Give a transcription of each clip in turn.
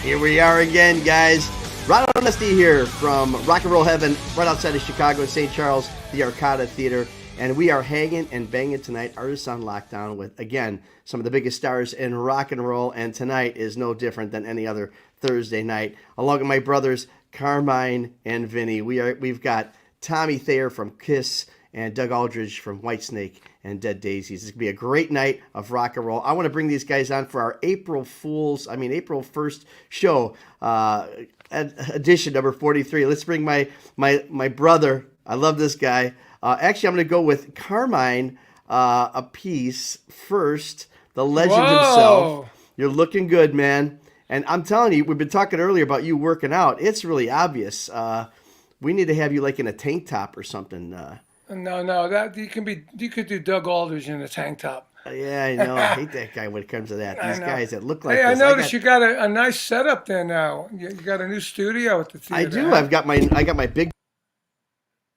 Here we are again, guys. Ron Onesti here from Rock and Roll Heaven, right outside of Chicago in St. Charles, the Arcada Theater. And we are hanging and banging tonight, Artists on Lockdown, with, again, some of the biggest stars in rock and roll. And tonight is no different than any other Thursday night. Along with my brothers, Carmine and Vinny. We've got Tommy Thayer from Kiss and Doug Aldrich from Whitesnake and Dead Daisies. It's going to be a great night of rock and roll. I want to bring these guys on for our April 1st show, edition number 43. Let's bring my brother. I love this guy. Actually, I'm going to go with Carmine Appice first, the legend himself. You're looking good, man. And I'm telling you, we've been talking earlier about you working out. It's really obvious. We need to have you like in a tank top or something. No, that you could do Doug Aldrich in a tank top. Yeah, I know. I hate that guy when it comes to that. These guys that look like this. I noticed you got a nice setup there now. You got a new studio at the theater. I do. I got my big.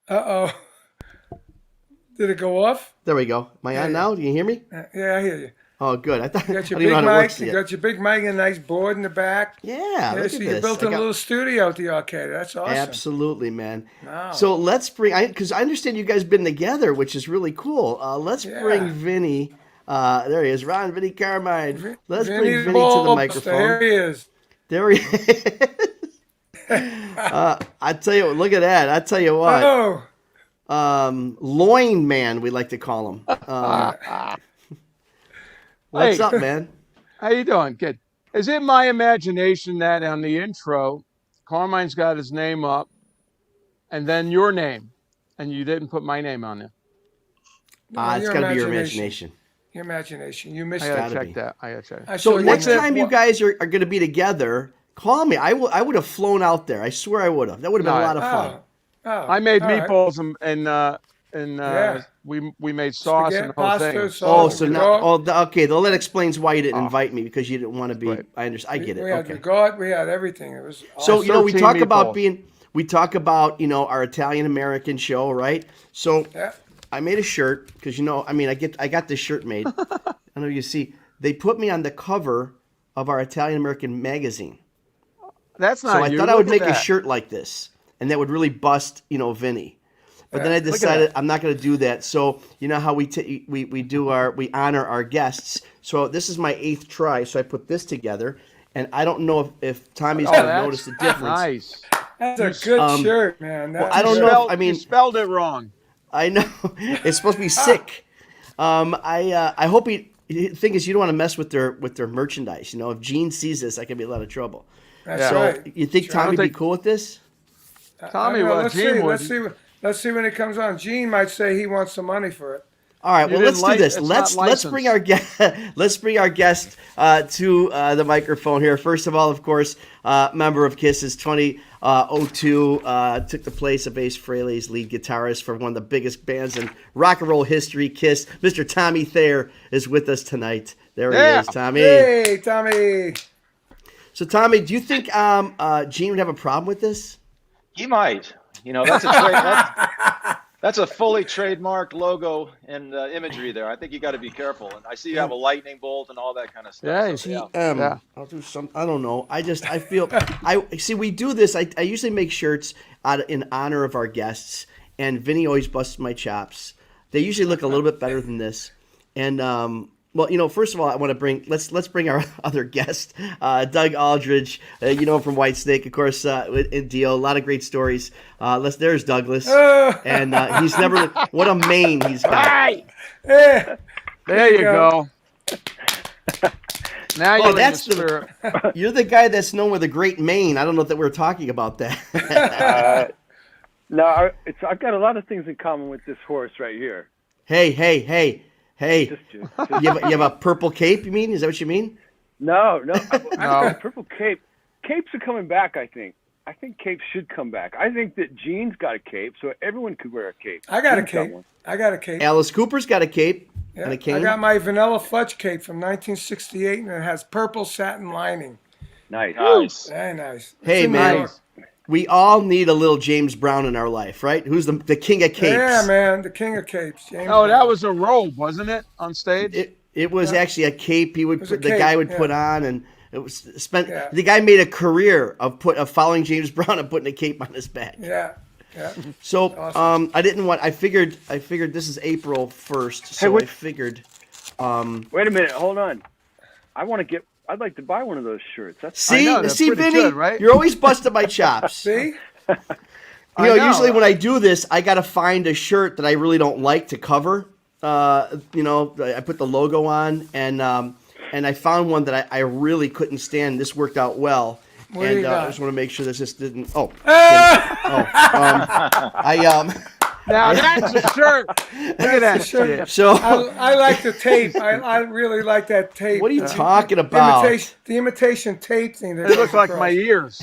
Uh-oh. Did it go off? There we go. Am I on now? Do you hear me? Yeah, I hear you. Oh, good. I thought you got your big mic. You got your big mic and a nice board in the back. Yeah, look so at you this. built a little studio at the arcade. That's awesome. Absolutely, man. Wow. So let's bring, because I understand you guys been together, which is really cool. Let's bring Vinny. There he is, Ron, Vinny, Carmine. Let's bring Vinny to the microphone. There he is. There he is. I tell you, look at that. I tell you what. Oh. Loin man, we like to call him. What's up, man? How you doing? Good. Is it my imagination that on the intro, Carmine's got his name up, and then your name, and you didn't put my name on there? It's got to be your imagination. Your imagination. You missed I that. gotta check that. I gotta check. So next time you guys are going to be together, call me. I would have flown out there. I swear I would have. That would have been a lot of fun. I made meatballs and we made sauce and the whole thing. Okay. Well, that explains why you didn't invite me, because you didn't want to be. Right. I understand. I get it. We had regard. We had everything. It was awesome. So we talk about our Italian American show, right? So I made a shirt because I got this shirt made. I know you see. They put me on the cover of our Italian American magazine. That's not. So I thought I would make a shirt like this, and that would really bust, Vinny. But then I decided I'm not going to do that. So you know how we honor our guests. So this is my 8th try. So I put this together, and I don't know if Tommy's going to notice the difference. Nice. That's a good shirt, man. Well, I don't know. You spelled it wrong. I know. It's supposed to be sick. I hope the thing is, you don't want to mess with their merchandise. If Gene sees this, that could be a lot of trouble. That's right. You think Tommy would be cool with this? Tommy, Let's see when it comes on. Gene might say he wants some money for it. All right, well, let's do this. Let's bring our guest. Let's bring our guest to the microphone here. First of all, of course, member of Kiss's 2002 took the place of Ace Frehley's lead guitarist for one of the biggest bands in rock and roll history. Kiss, Mr. Tommy Thayer is with us tonight. There he is, Tommy. Hey, Tommy. So, Tommy, do you think Gene would have a problem with this? He might. That's a fully trademarked logo and imagery there. I think you got to be careful. And I see you have a lightning bolt and all that kind of stuff. I'll do some. I don't know. I feel. We do this. I usually make shirts in honor of our guests, and Vinny always busts my chops. They usually look a little bit better than this, and. Well, first of all, I want to bring let's bring our other guest, Doug Aldrich. From Whitesnake, of course, in Dio. A lot of great stories. There's Douglas, and he's never. What a mane he's got. Right. There you go. Now you're you're the guy that's known with a great mane. I don't know that we're talking about that. No, I've got a lot of things in common with this horse right here. Hey. You have a purple cape, you mean? Is that what you mean? No. I've got a purple cape. Capes are coming back, I think. I think capes should come back. I think that Gene's got a cape, so everyone could wear a cape. I got a cape. Alice Cooper's got a cape and a cane. I got my Vanilla Fudge cape from 1968, and it has purple satin lining. Nice. Very nice. Hey, man. We all need a little James Brown in our life, right? Who's the king of capes? Yeah, man, the king of capes. James Brown. That was a robe, wasn't it, on stage? It was actually a cape the guy would put on, and It was spent. Yeah. The guy made a career of following James Brown and putting a cape on his back. Yeah. Yeah. So awesome. I didn't want. I figured this is April 1st, so I figured. Wait a minute, hold on. I'd like to buy one of those shirts. See, Vinny, good, right? You're always busting my chops. See. Usually when I do this, I got to find a shirt that I really don't like to cover. I put the logo on, and I found one that I really couldn't stand. This worked out well, and I just want to make sure this just didn't. Now that's a shirt. Look at that shirt. So I like the tape. I really like that tape. What are you talking about? The imitation tape thing. They look like my ears.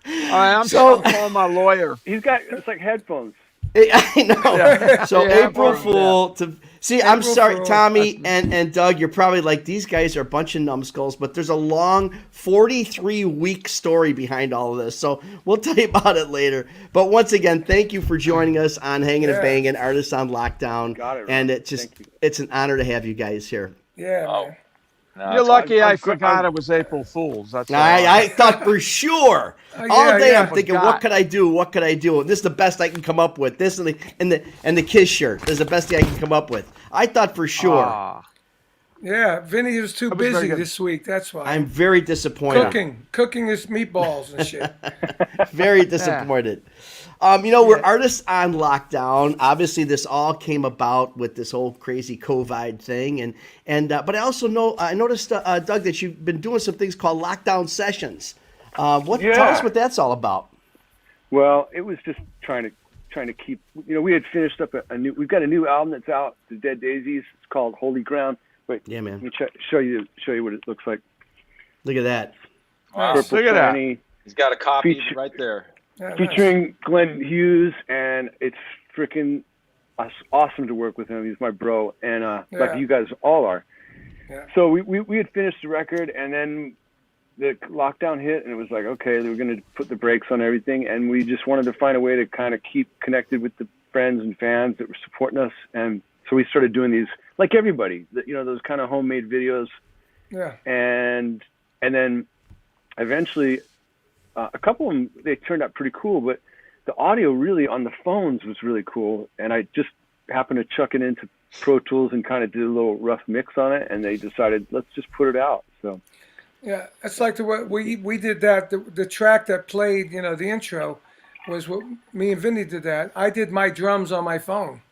All right, I'm calling my lawyer. It's like headphones. I know. Yeah. So April Fool to see. I'm sorry, Tommy and Doug. You're probably like, these guys are a bunch of numbskulls, but there's a long 43-week story behind all of this. So we'll tell you about it later. But once again, thank you for joining us on Hangin' and Bangin', Artists on Lockdown. Got it. And it's an honor to have you guys here. Yeah. Man. No, you're lucky I forgot it was April Fool's. That's I thought for sure. All day I'm thinking, what could I do? What could I do? This is the best I can come up with. This and the Kiss shirt is the best thing I can come up with. I thought for sure. Yeah, Vinny was too busy this week. That's why. I'm very disappointed. Cooking his meatballs and shit. Very disappointed. We're Artists on Lockdown. Obviously, this all came about with this whole crazy COVID thing, but I also I noticed, Doug, that you've been doing some things called lockdown sessions. Tell us what that's all about. Well, it was just trying to keep. We had finished up we've got a new album that's out, The Dead Daisies. It's called Holy Ground. Wait, yeah, man. Let me show you what it looks like. Look at that. Wow. Look at that. He's got a copy right there. Featuring Glenn Hughes, and it's freaking awesome to work with him. He's my bro, and like you guys all are. Yeah. So we had finished the record, and then the lockdown hit, and it was like, okay, we were going to put the brakes on everything, and we just wanted to find a way to kind of keep connected with the friends and fans that were supporting us, and so we started doing these, like everybody, those kind of homemade videos. Yeah. And then eventually, a couple of them, they turned out pretty cool, but the audio really on the phones was really cool. And I just happened to chuck it into Pro Tools and kind of did a little rough mix on it. And they decided, let's just put it out. So, yeah, it's like we did that. The track that played, the intro was what me and Vinny did that. I did my drums on my phone.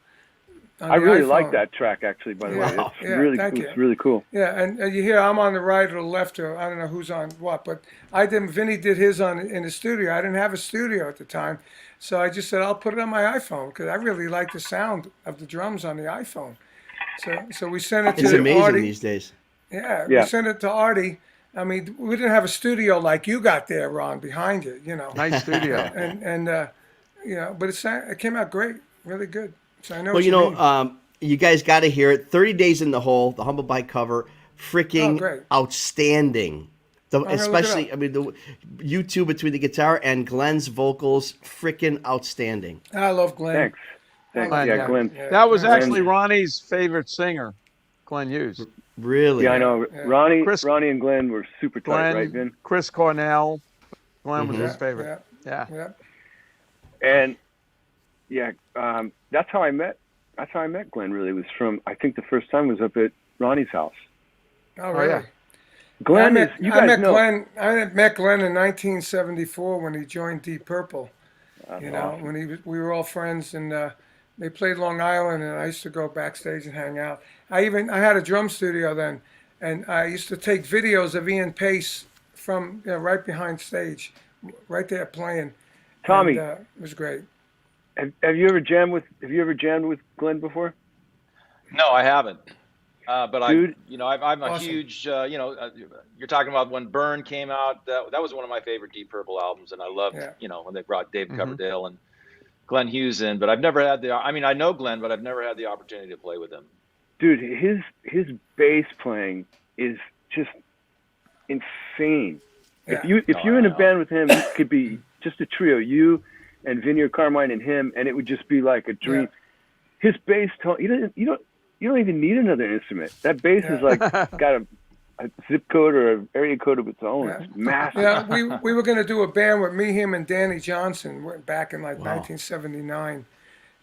I really like that track, actually, by the way. It's really cool. Yeah, and you hear I'm on the right or the left, or I don't know who's on what, but Vinny did his in the studio. I didn't have a studio at the time, so I just said, I'll put it on my iPhone, because I really like the sound of the drums on the iPhone. So we sent it to Artie. It's amazing these days. Yeah, we sent it to Artie. I mean, we didn't have a studio like you got there, Ron, behind you, Nice studio. and but it came out great, really good. So I know you guys got to hear it. 30 Days in the Hole, the Humble Pie cover, freaking outstanding. Especially, the U2 between the guitar and Glenn's vocals, freaking outstanding. I love Glenn. Thanks. Yeah, Glenn. Yeah. That was actually Ronnie's favorite singer, Glenn Hughes. Really? Yeah, I know. Yeah. Ronnie and Glenn were super tight, right, Vin? Chris Cornell. Glenn was his favorite. Yeah. And that's how I met Glenn. Really, was from, I think the first time was up at Ronnie's house. Oh, really? Yeah. Glenn I met Glenn in 1974 when he joined Deep Purple. Awesome. When we were all friends, and they played Long Island, and I used to go backstage and hang out. I had a drum studio then, and I used to take videos of Ian Pace from right behind stage, right there playing. Tommy, and, it was great. Have you ever jammed with Glenn before? No, I haven't. But Dude, I'm a awesome. Huge. You're talking about when Burn came out. That was one of my favorite Deep Purple albums, and I loved when they brought Dave Coverdale and Glenn Hughes in. But I've never had I know Glenn, but I've never had the opportunity to play with him. Dude, his bass playing is just insane. Yeah. If you're in a band with him, it could be just a trio, you and Vinny or Carmine and him, and it would just be like a dream. Yeah. His bass tone, you don't even need another instrument. That bass is like got a zip code or an area code of its own. Yeah. It's massive. Yeah, we were going to do a band with me, him, and Danny Johnson back in like 1979.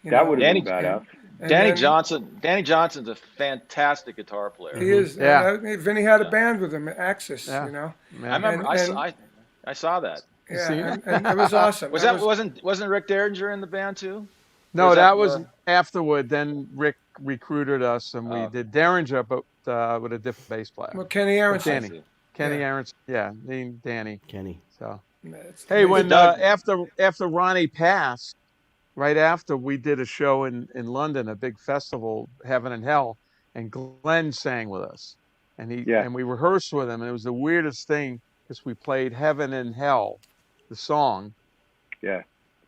That would have been badass. Danny Johnson's a fantastic guitar player. He is. Yeah. Vinny had a band with him, Axis. Yeah. You know. I remember. I saw that. Yeah, and it was awesome. Wasn't Rick Derringer in the band too? No, that was afterward. Then Rick recruited us, and we did Derringer, but with a different bass player. Well, Kenny Aronson. Kenny Aronson. Yeah, named Danny. Kenny. So, It's hey, when amazing. after Ronnie passed, right after we did a show in London, a big festival, Heaven and Hell, and Glenn sang with us, and and we rehearsed with him, and it was the weirdest thing because we played Heaven and Hell, the song. Yeah.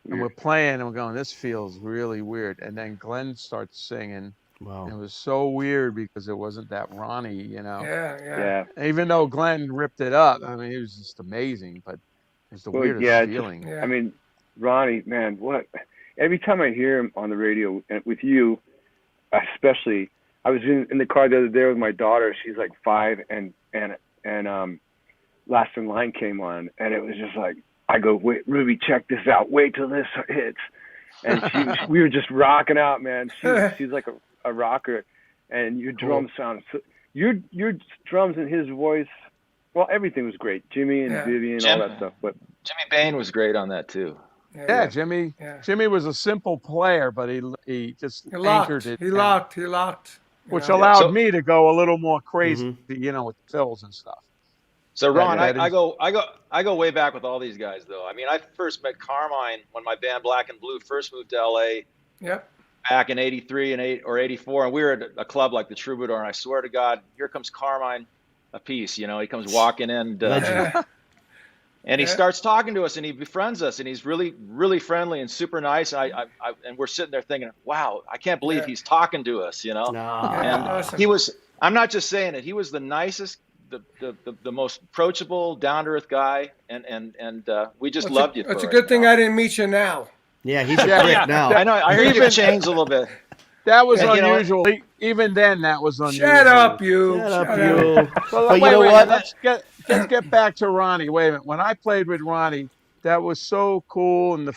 And we're playing, and we're going, this feels really weird. And then Glenn starts singing. Wow. And it was so weird because it wasn't that Ronnie, you know. Yeah. Even though Glenn ripped it up, I mean, it was just amazing, but it was the weirdest feeling. I mean, Ronnie, man, what? Every time I hear him on the radio, and with you, especially, I was in the car the other day with my daughter. She's like 5, and Last in Line came on, and it was just like, I go, wait, Ruby, check this out. Wait till this hits. And we were just rocking out, man. She's like a rocker, and your drums sound your drums and his voice. Well, everything was great. Jimmy and Vivian, all that stuff. But Jimmy Bain was great on that too. Jimmy. Yeah. Jimmy was a simple player, but he just anchored it. He locked. Which allowed me to go a little more crazy, you know, with fills and stuff. So Ron, I go way back with all these guys though. I mean, I first met Carmine when my band Black and Blue first moved to LA. Yep. Back in '83 or '84, and we were at a club like the Troubadour, and I swear to God, here comes Carmine Appice. You know, he comes walking in, and he starts talking to us, and he befriends us, and he's really, really friendly and super nice. And we're sitting there thinking, wow, I can't believe he's talking to us. You know, and awesome. he was. I'm not just saying it. He was the nicest. The most approachable, down to earth guy, and we just loved you. It's a good thing I didn't meet you now. Yeah, he's a prick now. I know. I heard you changed a little bit. That was unusual. Even then, that was unusual. Shut up, you. But you know what? Let's get back to Ronnie. Wait a minute. When I played with Ronnie, that was so cool, and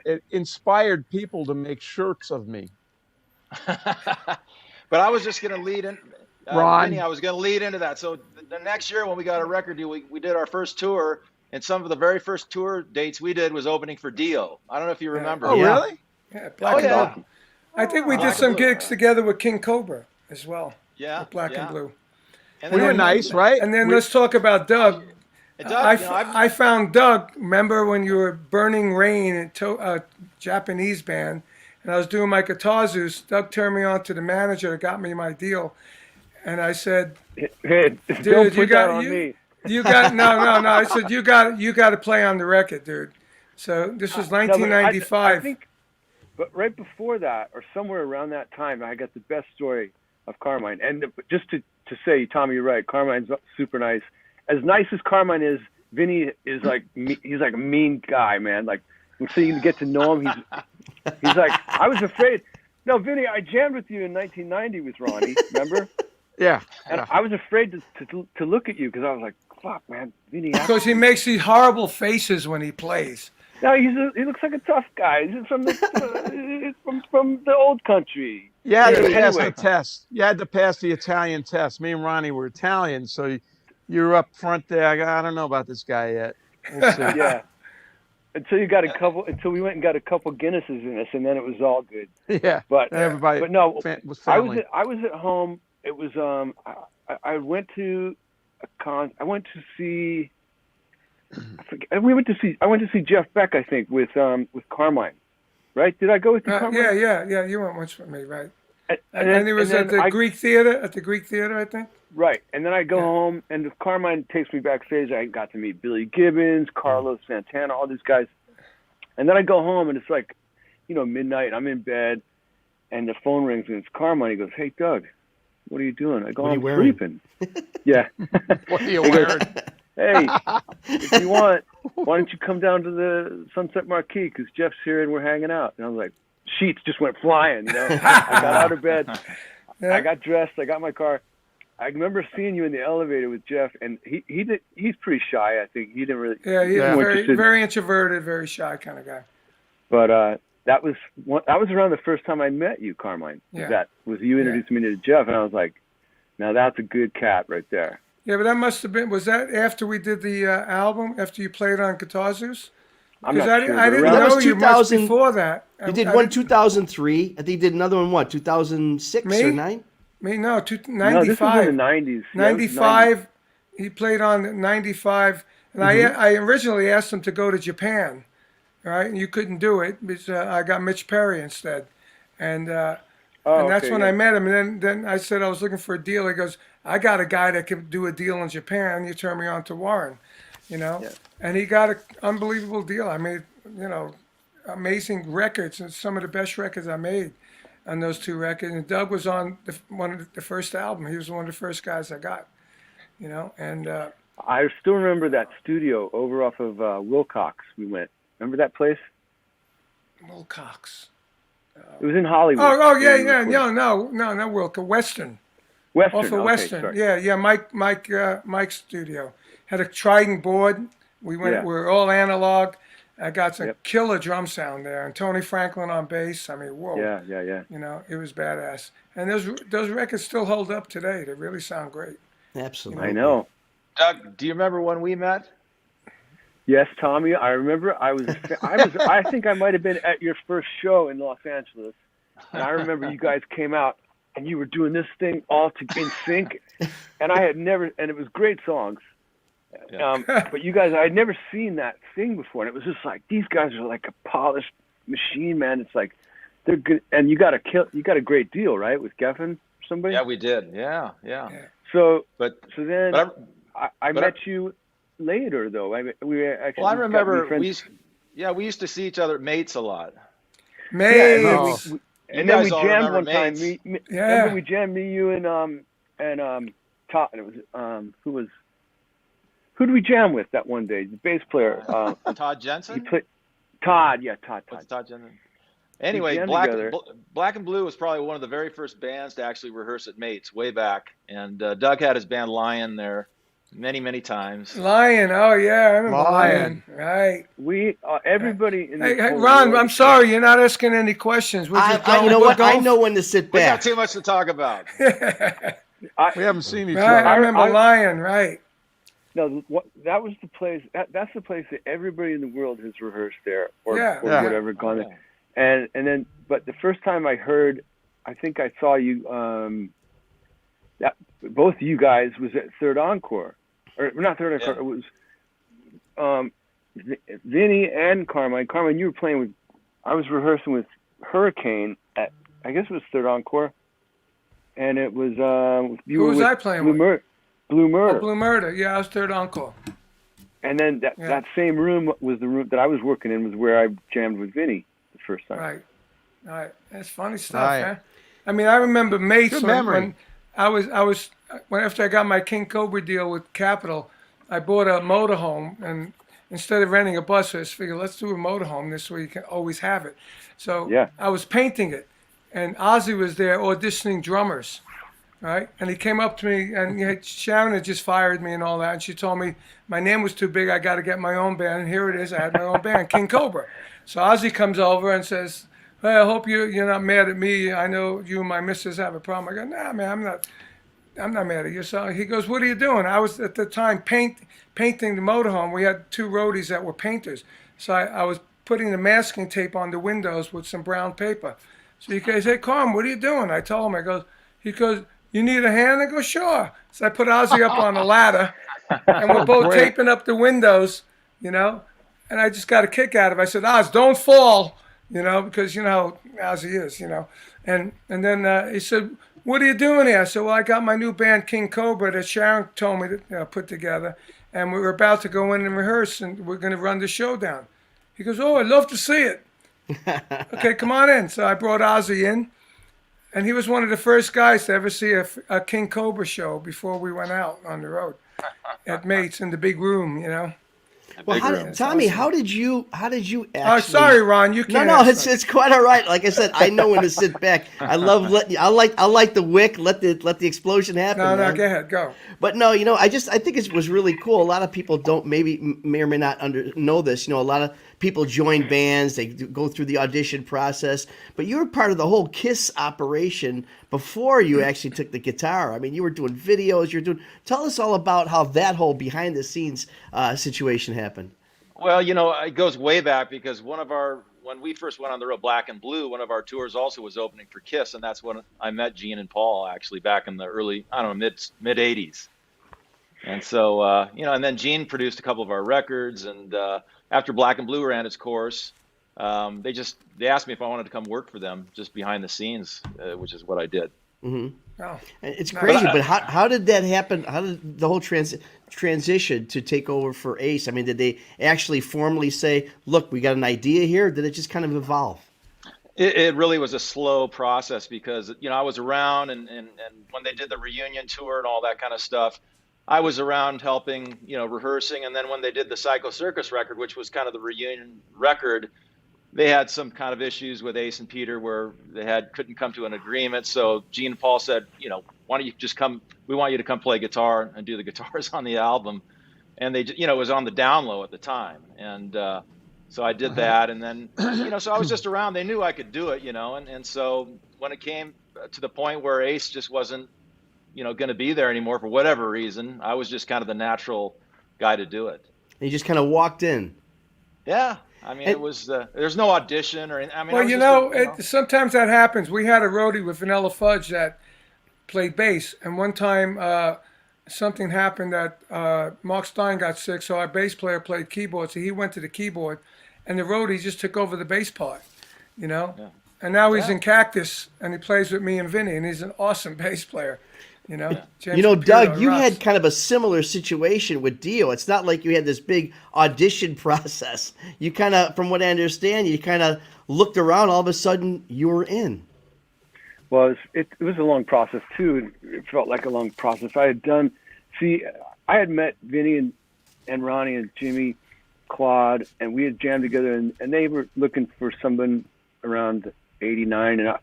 it inspired people to make shirts of me. But I was just going to lead in. Ron. Vinny, I was going to lead into that. So the next year when we got a record deal, we did our first tour, and some of the very first tour dates we did was opening for Dio. I don't know if you remember. Oh, really? Yeah, Black and Blue. I think we did some gigs together with King Cobra as well. Yeah. Black and Blue. And we were nice, right? And then let's talk about Doug. I found Doug, remember when you were Burning Rain at a Japanese band, and I was doing my Guitar Zeus. Doug turned me on to the manager that got me my deal. And I said, "Hey, dude, you got no. I said you got to play on the record, dude." So this was 1995. I think, but right before that, or somewhere around that time, I got the best story of Carmine. And just to say, Tommy, you're right. Carmine's super nice. As nice as Carmine is, Vinny is like he's like a mean guy, man. Like so you get to know him. He's like, I was afraid. No, Vinny, I jammed with you in 1990 with Ronnie. Remember? Yeah. And I was afraid to look at you because I was like, fuck, man, Vinny. Because he makes these horrible faces when he plays. No, he looks like a tough guy. He's from the old country. Yeah, you had to pass the test. You had to pass the Italian test. Me and Ronnie were Italian, so you were up front there. I don't know about this guy yet. We'll see. Yeah. Until we went and got a couple Guinnesses in us, and then it was all good. Yeah. But everybody. But no, was family. I was at home. It was I went to a con. I went to see. I went to see Jeff Beck, I think, with Carmine. Right? Did I go with you, Carmine? Yeah. You went once with me, right? And he was at the Greek Theater. At the Greek Theater, I think. Right, and then I go home, and Carmine takes me backstage. I got to meet Billy Gibbons, Carlos Santana, all these guys. And then I go home, and it's like, midnight. I'm in bed, and the phone rings, and it's Carmine. He goes, "Hey, Doug, what are you doing?" I go, "I'm sleeping." Yeah. What are you wearing? Hey, if you want, why don't you come down to the Sunset Marquee? Because Jeff's here, and we're hanging out. And I was like, sheets just went flying, I got out of bed. I got dressed. I got my car. I remember seeing you in the elevator with Jeff, and he's pretty shy. I think he didn't really. Yeah, he's very very introverted, very shy kind of guy. But that was around the first time I met you, Carmine. Yeah. That was you introduced me to Jeff, and I was like, now that's a good cat right there. Yeah, but that must have been. Was that after we did the album? After you played on Guitar Zeus? I'm not sure. I didn't know you much before that. You did one 2003. I think you did another one. What 2006 or 9? Me no, 95. No, this was in the 90s. 95. He played on 95, and I originally asked him to go to Japan. Right, and you couldn't do it because I got Mitch Perry instead, and that's when I met him. And then I said I was looking for a deal. He goes, "I got a guy that can do a deal in Japan. You turn me on to Warren, And he got an unbelievable deal. I made amazing records, and some of the best records I made on those two records. And Doug was on one of the first album. He was one of the first guys I got, And I still remember that studio over off of Wilcox. We went. Remember that place? Wilcox. It was in Hollywood. Oh yeah. No, not Wilcox. Western. Off of Western. Sorry. Yeah. Mike's studio had a Trident board. We went. Yeah. We were all analog. I got some killer drum sound there, and Tony Franklin on bass. I mean, whoa. Yeah. It was badass. And those records still hold up today. They really sound great. Absolutely. I know. Doug, do you remember when we met? Yes, Tommy. I remember. I think I might have been at your first show in Los Angeles, and I remember you guys came out and you were doing this thing all in sync, and I had never. And it was great songs. Yeah. But you guys, I had never seen that thing before, and it was just like these guys are like a polished machine, man. It's like they're good, and you got a great deal, right, with Geffen or somebody? Yeah, we did. Yeah. So then I met you later, though. We were actually. Well, I remember we used to see each other at Mates a lot. Mates. Yeah, and then we jammed one time. Mates. Remember we jammed you and Todd. And it was who did we jam with that one day? The bass player. Todd Jensen. He played Todd. Yeah, Todd. What's Todd Jensen? Anyway, Black and Blue was probably one of the very first bands to actually rehearse at Mates way back, and Doug had his band Lion there many times. Lion, oh yeah, I remember Lion. Right. We everybody in the Hey, Ron, I'm sorry, you're not asking any questions. You know what? I know when to sit We got back. too much to talk about. We haven't seen each other. I remember Lion, right? No, that was the place. That's the place that everybody in the world has rehearsed there, or whatever, gone there. And then, but the first time I heard, I think I saw you. That both of you guys was at Third Encore, or not Third Encore. It was Vinny and Carmine. Carmine, you were playing with. I was rehearsing with Hurricane at, I guess it was Third Encore, and it was Who was I playing with? Blue Murder. Oh, Blue Murder. Yeah, I was Third Encore. And then that same room was the room that I was working in, was where I jammed with Vinny the first time. Right. That's funny stuff, man. I mean, I remember Mates when I was after I got my King Cobra deal with Capitol, I bought a motorhome, and instead of renting a bus, I just figured, let's do a motorhome this way you can always have it. So I was painting it, and Ozzy was there auditioning drummers. Right, and he came up to me, and Sharon had just fired me and all that, and she told me my name was too big, I got to get my own band, and here it is, I had my own band, King Cobra. So Ozzy comes over and says, "Hey, I hope you're not mad at me. I know you and my missus have a problem." I go, "Nah, man, I'm not mad at you." So he goes, "What are you doing?" I was at the time painting the motorhome. We had two roadies that were painters, so I was putting the masking tape on the windows with some brown paper. So he goes, "Hey, Carm, what are you doing?" I told him. He goes, "You need a hand?" I go, "Sure." So I put Ozzy up on a ladder, and we're both taping up the windows, and I just got a kick out of it. I said, "Oz, don't fall," because you know how Ozzy is, And then he said, "What are you doing here?" I said, "Well, I got my new band, King Cobra, that Sharon told me to put together, and we were about to go in and rehearse, and we're going to run the show down." He goes, "Oh, I'd love to see it." "Okay, come on in." So I brought Ozzy in. And he was one of the first guys to ever see a King Cobra show before we went out on the road at Mates in the big room, Well, Tommy, awesome. how did you actually? Oh, sorry, Ron, you can't. No, it's quite all right. Like I said, I know when to sit back. I love letting. I like the wick. Let the explosion happen. No, man. go ahead, go. But no, I think it was really cool. A lot of people may or may not know this. A lot of people join bands. They go through the audition process. But you were part of the whole KISS operation before you actually took the guitar. I mean, you were doing videos. Tell us all about how that whole behind the scenes situation happened. Well, it goes way back because when we first went on the road, Black and Blue, one of our tours also was opening for KISS, and that's when I met Gene and Paul actually back in the early, mid '80s. And so, and then Gene produced a couple of our records, and after Black and Blue ran its course, they asked me if I wanted to come work for them just behind the scenes, which is what I did. Mm-hmm. Oh. It's crazy, but how did that happen? How did the whole transition to take over for Ace? I mean, did they actually formally say, "Look, we got an idea here"? Or did it just kind of evolve? It really was a slow process because I was around, and when they did the reunion tour and all that kind of stuff, I was around helping, rehearsing. And then when they did the Psycho Circus record, which was kind of the reunion record, they had some kind of issues with Ace and Peter where they couldn't come to an agreement. So Gene and Paul said, why don't you just come? We want you to come play guitar and do the guitars on the album. And they, it was on the down low at the time. And so I did that. And then, so I was just around. They knew I could do it, and so when it came to the point where Ace just wasn't, going to be there anymore for whatever reason, I was just kind of the natural guy to do it. And you just kind of walked in. Yeah. I mean, it was, there's no audition or anything. I mean, well, sometimes that happens. We had a roadie with Vanilla Fudge that played bass. And one time something happened that Mark Stein got sick. So our bass player played keyboard. So he went to the keyboard and the roadie just took over the bass part, Yeah. And now he's in Cactus and he plays with me and Vinny and he's an awesome bass player. Doug, you had kind of a similar situation with Dio. It's not like you had this big audition process. You kind of, from what I understand, you kind of looked around. All of a sudden, you were in. Well, it was a long process, too. It felt like a long process. I had met Vinny and Ronnie and Jimmy, Claude, and we had jammed together, and they were looking for someone around 89, and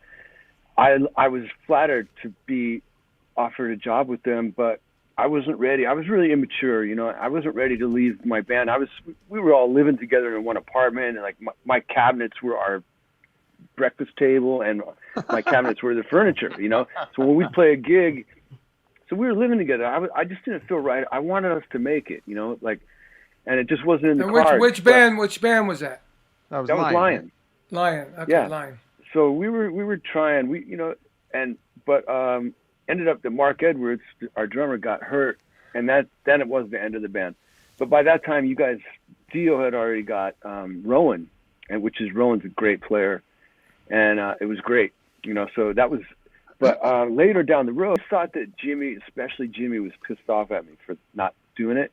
I was flattered to be offered a job with them, but I wasn't ready. I was really immature, I wasn't ready to leave my band. We were all living together in one apartment, and like my cabinets were our breakfast table, and my cabinets were the furniture, So when we'd play a gig, so we were living together. I just didn't feel right. I wanted us to make it, and it just wasn't in the cards. Which band was that? That was Lion. Lion. Okay, yeah. Lion. So we were trying. But ended up that Mark Edwards, our drummer, got hurt, and then it was the end of the band. But by that time, Dio had already got Rowan, Rowan's a great player, and it was great, So that was. But later down the road, I thought that especially Jimmy, was pissed off at me for not doing it,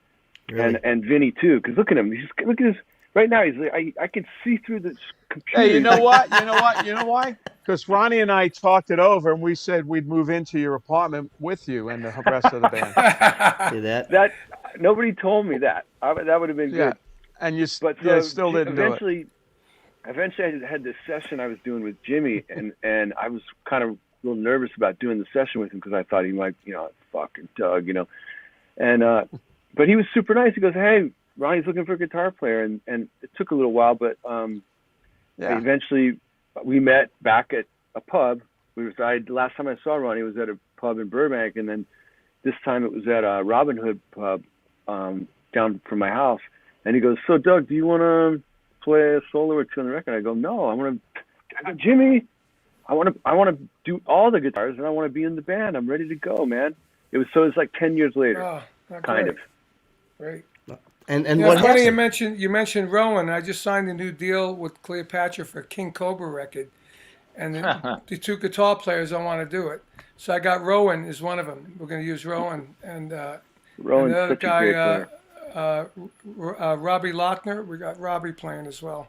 really? and Vinny too. Because look at him, look at his. Right now, he's like, I can see through the computer. Hey, you know what? You know why? Because Ronnie and I talked it over, and we said we'd move into your apartment with you and the rest of the band. See that? That nobody told me that. That would have been good. And you still didn't do it. Eventually, I had this session I was doing with Jimmy, and I was kind of a little nervous about doing the session with him because I thought he might, fucking Doug, And but he was super nice. He goes, "Hey, Ronnie's looking for a guitar player," and it took a little while, but eventually we met back at a pub. Last time I saw Ronnie was at a pub in Burbank, and then this time it was at a Robin Hood pub down from my house. And he goes, "So Doug, do you want to play a solo or two on the record?" I go, "No, I go, Jimmy, I want to do all the guitars, and I want to be in the band. I'm ready to go, man." It's like 10 years later, kind of. Great. And what funny you mentioned Rowan. I just signed a new deal with Cleopatra for King Cobra record, and the two guitar players don't want to do it. So I got Rowan as one of them. We're going to use Rowan and Rowan's the other such a great guy, Robbie Lochner. We got Robbie playing as well.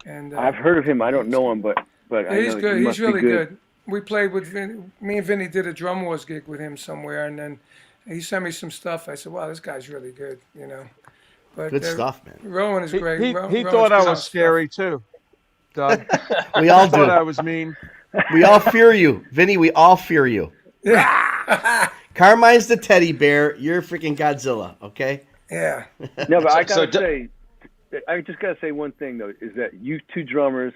And I've heard of him. I don't know him, but he's good. He's really good. We played with me and Vinny did a Drum Wars gig with him somewhere, and then he sent me some stuff. I said, "Wow, this guy's really good," But Good stuff, man. Rowan is great. He thought I was scary too, Doug. We all do. Thought I was mean. We all fear you, Vinny. We all fear you. Carmine's the teddy bear. You're freaking Godzilla. Okay. Yeah. No, but I just gotta say one thing though, is that you two drummers,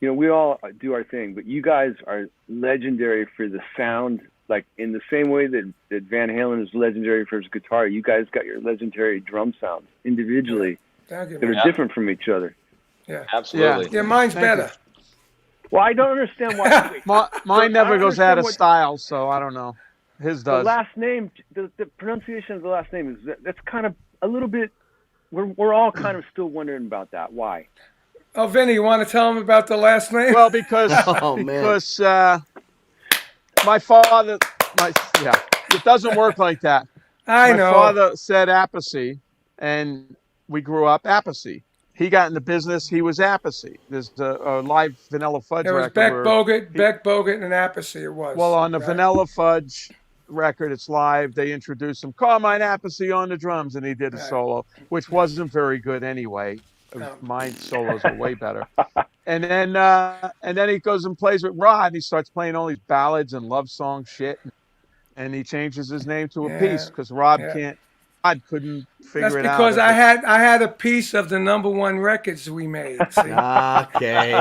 you know, we all do our thing, but you guys are legendary for the sound. Like in the same way that Van Halen is legendary for his guitar, you guys got your legendary drum sounds individually that are different from each other. Yeah, absolutely. Yeah, mine's better. Well, I don't understand why. Mine never goes out of style, so I don't know. His does. The last name, the pronunciation of the last name that's kind of a little bit. We're all kind of still wondering about that. Why? Oh, Vinny, you want to tell him about the last name? Well, because my father, it doesn't work like that. I know. My father said Appice, and we grew up Appice. He got in the business. He was Appice. There's a live Vanilla Fudge record. It was Beck Bogut, and Appice. It was. Well, on the Vanilla Fudge record, it's live. They introduced him, Carmine Appice on the drums, and he did a solo, which wasn't very good anyway. My solos are way better. And then he goes and plays with Rod. And he starts playing all these ballads and love song shit, and he changes his name to Appice because Rod couldn't figure it out. That's because I had a piece of the #1 records we made. See? Okay.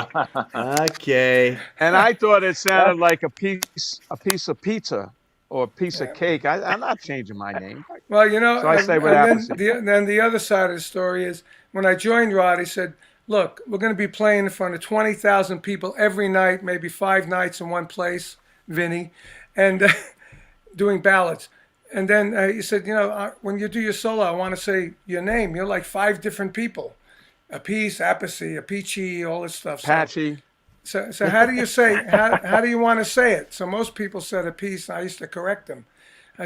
And I thought it sounded like a piece of pizza or a piece of cake. I'm not changing my name. Well, you know, so I say what happens. Then the other side of the story is when I joined Rod, he said, "Look, we're going to be playing in front of 20,000 people every night, maybe 5 nights in one place, Vinny, and doing ballads." And then he said, "You know, when you do your solo, I want to say your name. You're like 5 different people: Appice, Appice, Appice, all this stuff." Patchy. So how do you say? How do you want to say it? So most people said Appice, and I used to correct them. I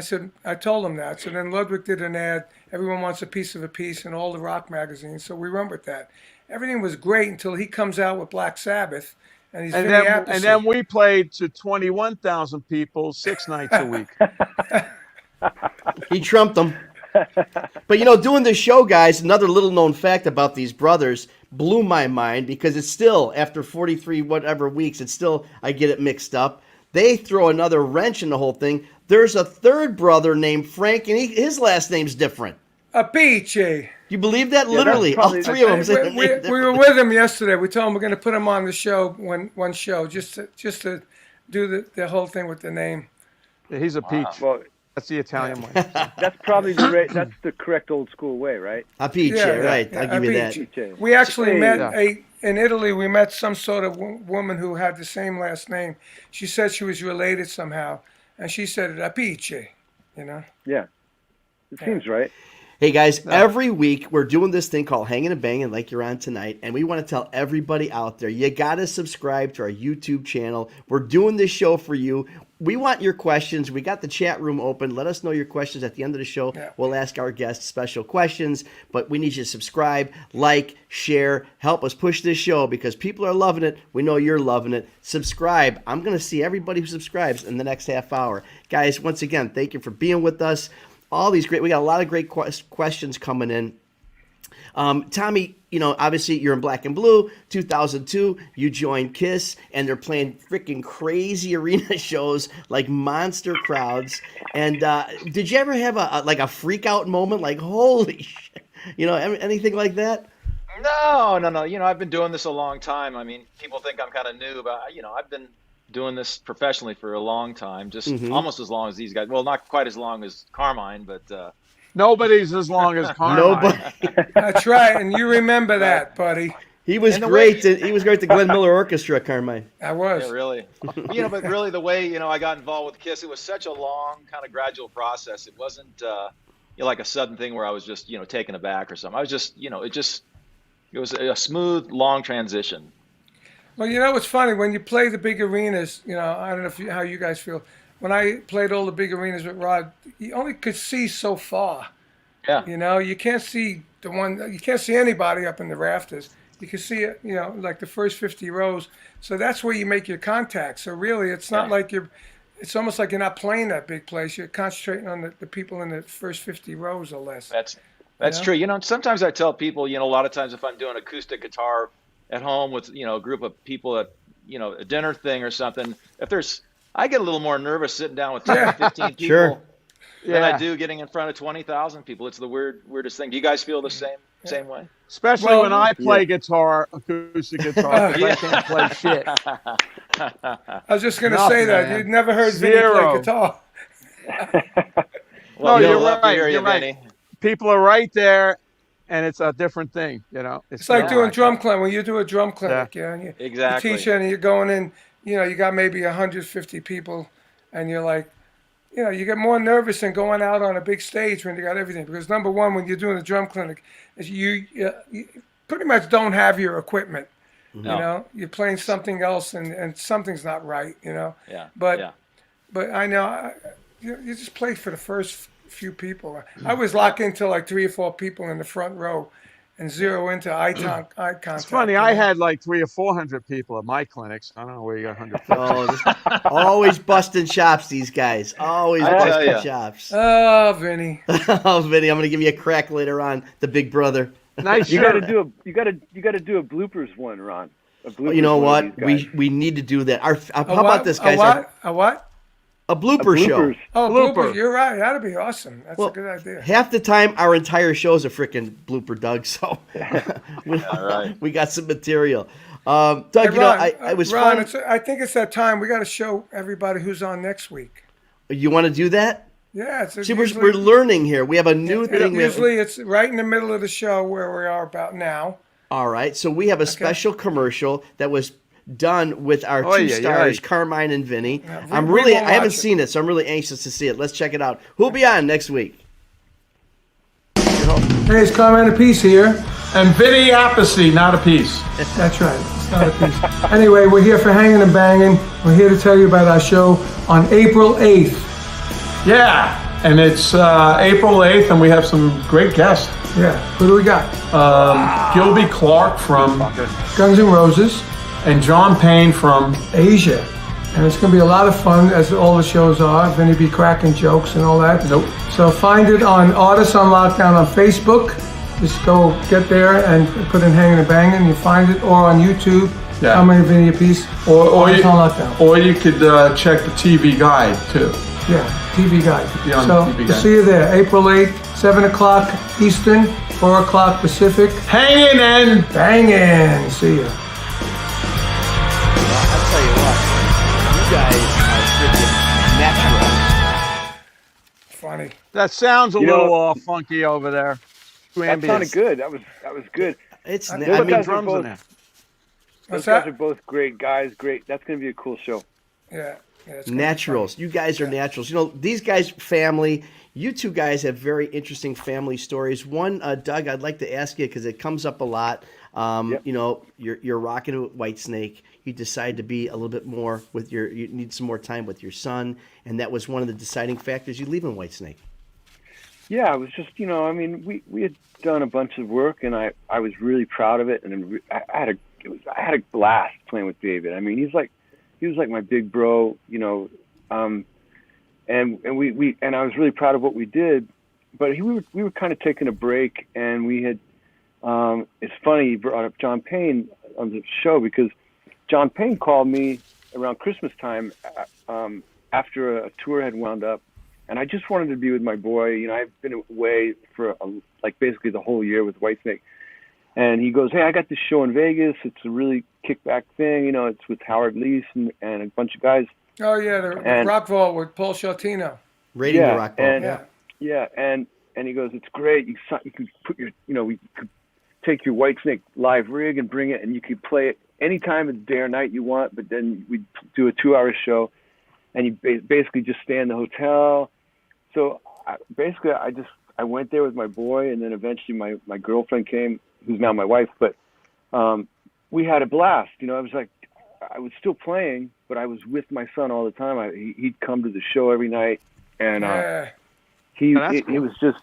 told him that. So then Ludwig did an ad. Everyone wants a piece of Appice in all the rock magazines. So we went with that. Everything was great until he comes out with Black Sabbath, and he's Vinny Appice. And then we played to 21,000 people 6 nights a week. He trumped them. But, you know, doing this show, guys, another little known fact about these brothers blew my mind because it's still, after 43 whatever weeks, it's still, I get it mixed up. They throw another wrench in the whole thing. There's a third brother named Frank, and his last name's different. Appice. You believe that? Literally, all 3 of them. We were with him yesterday. We told him we're going to put him on the show, one show, just to do the whole thing with the name. Yeah, he's a peach. Well, that's the Italian way. That's probably that's the correct old school way, right? Appice, right? I'll give you that. We actually met in Italy. We met some sort of woman who had the same last name. She said she was related somehow, and she said Appice. You know? Yeah, it seems right. Hey guys, every week we're doing this thing called Hangin' and Bangin' like you're on tonight, and we want to tell everybody out there, you got to subscribe to our YouTube channel. We're doing this show for you. We want your questions. We got the chat room open. Let us know your questions at the end of the show. Yeah. We'll ask our guests special questions, but we need you to subscribe, like, share, help us push this show because people are loving it. We know you're loving it. Subscribe. I'm going to see everybody who subscribes in the next half hour. Guys, once again, thank you for being with us. We got a lot of great questions coming in. Tommy, you know, obviously you're in Black and Blue. 2002, you joined Kiss, and they're playing freaking crazy arena shows, like monster crowds. And did you ever have a freak out moment, like holy shit, you know, anything like that? No. You know, I've been doing this a long time. I mean, people think I'm kind of new, but you know, I've been doing this professionally for a long time, just almost as long as these guys. Well, not quite as long as Carmine, but nobody's as long as Carmine. Nobody. That's right, and you remember that, buddy. He was great. He was great. The Glenn Miller Orchestra, Carmine. I was. Yeah, really. You know, but really, the way I got involved with Kiss, it was such a long, kind of gradual process. It wasn't like a sudden thing where I was just taken aback or something. I was just it was a smooth, long transition. Well, you know, it's funny when you play the big arenas. You know, I don't know how you guys feel. When I played all the big arenas with Rod, you only could see so far. Yeah. You know, you can't see you can't see anybody up in the rafters. You can see it, like the first 50 rows. So that's where you make your contact. So really, it's not like it's almost like you're not playing that big place. You're concentrating on the people in the first 50 rows or less. That's true. Sometimes I tell people, a lot of times if I'm doing acoustic guitar at home with, a group of people at, a dinner thing or something, I get a little more nervous sitting down with 10 15 people Sure. than I do getting in front of 20,000 people. It's the weirdest thing. Do you guys feel the same way? Especially when I play guitar, acoustic guitar, because I can't play shit. I was just going to say that. You'd never heard Vinny play guitar. Well, you're right. You're right. People are right there, and it's a different thing, It's like doing drum clinic. When you do a drum clinic, and exactly. you teach and you're going in, you got maybe 150 people, and you're like, you get more nervous than going out on a big stage when you got everything. Because number one, when you're doing a drum clinic, is you pretty much don't have your equipment. No. You're playing something else, and something's not right. Yeah. But I know you just play for the first few people. I was locked into like 3 or 4 people in the front row, and zero into eye contact. It's funny. I had like 300 or 400 people at my clinics. I don't know where you got 150. Always busting chops, these guys. Always busting chops. Oh, Vinny. Oh, Vinny, I'm gonna give you a crack later on, the big brother. Nice. You got to do a bloopers one, Ron. You know what? We need to do that. How about this, guys? A what? A blooper show. Oh, bloopers. You're right. That'd be awesome. That's a good idea. Half the time, our entire show is a freaking blooper, Doug. So we got some material. Doug, hey, Ron, I was Ron, fun. I think it's that time. We got to show everybody who's on next week. You want to do that? Yeah. See, we're learning here. We have a new thing. Usually, it's right in the middle of the show where we are about now. All right. So we have a special commercial that was done with our two stars, Carmine and Vinny. Yeah, I haven't seen it, so I'm really anxious to see it. Let's check it out. Who'll be on next week? Hey, it's Carmine Appice here. And Vinny Appice, not Appice. That's right. It's not Appice. Anyway, we're here for Hangin' and Bangin'. We're here to tell you about our show on April 8th. Yeah, and it's April 8th, and we have some great guests. Yeah. Who do we got? Gilby Clarke from Guns N' Roses. And John Payne from Asia. And it's going to be a lot of fun, as all the shows are. Vinny be cracking jokes and all that. Nope. So find it on Artists on Lockdown on Facebook. Just go get there and put in Hangin' and Bangin'. You find it, or on YouTube. Yeah. Carmine and Vinny Appice. Or you could check the TV guide too. Yeah, TV guide. So we'll see you there, April 8th, 7 o'clock Eastern, 4 o'clock Pacific. Hangin' and Bangin'. See ya. I'll tell you what, you guys are freaking natural. Funny. That sounds a little funky over there. That sounded good. That was good. It's drums in there. Those guys are both great guys. Great. That's going to be a cool show. Yeah. Naturals. You guys are naturals. These guys, family. You two guys have very interesting family stories. One, Doug, I'd like to ask you because it comes up a lot. You're rocking with Whitesnake. You decide to be a little bit more with you need some more time with your son, and that was one of the deciding factors you leaving Whitesnake. Yeah, it was just, we had done a bunch of work, and I was really proud of it, and I had a blast playing with David. I mean, he was like my big bro, and I was really proud of what we did, but we were kind of taking a break, and we had. It's funny you brought up John Payne on the show because John Payne called me around Christmas time after a tour had wound up, and I just wanted to be with my boy. I've been away for basically the whole year with Whitesnake, and he goes, "Hey, I got this show in Vegas. It's a really kickback thing. It's with Howard Leese and a bunch of guys." Oh yeah, the Rock Vault with Paul Sciartino. Raiding the Rock Vault. And he goes, "It's great. You can put your, we could take your Whitesnake live rig and bring it, and you could play it anytime of the day or night you want, but then we'd do a 2-hour show, and you basically just stay in the hotel." So I went there with my boy, and then eventually my girlfriend came, who's now my wife, but we had a blast. I was like, I was still playing, but I was with my son all the time. He'd come to the show every night, and he was just,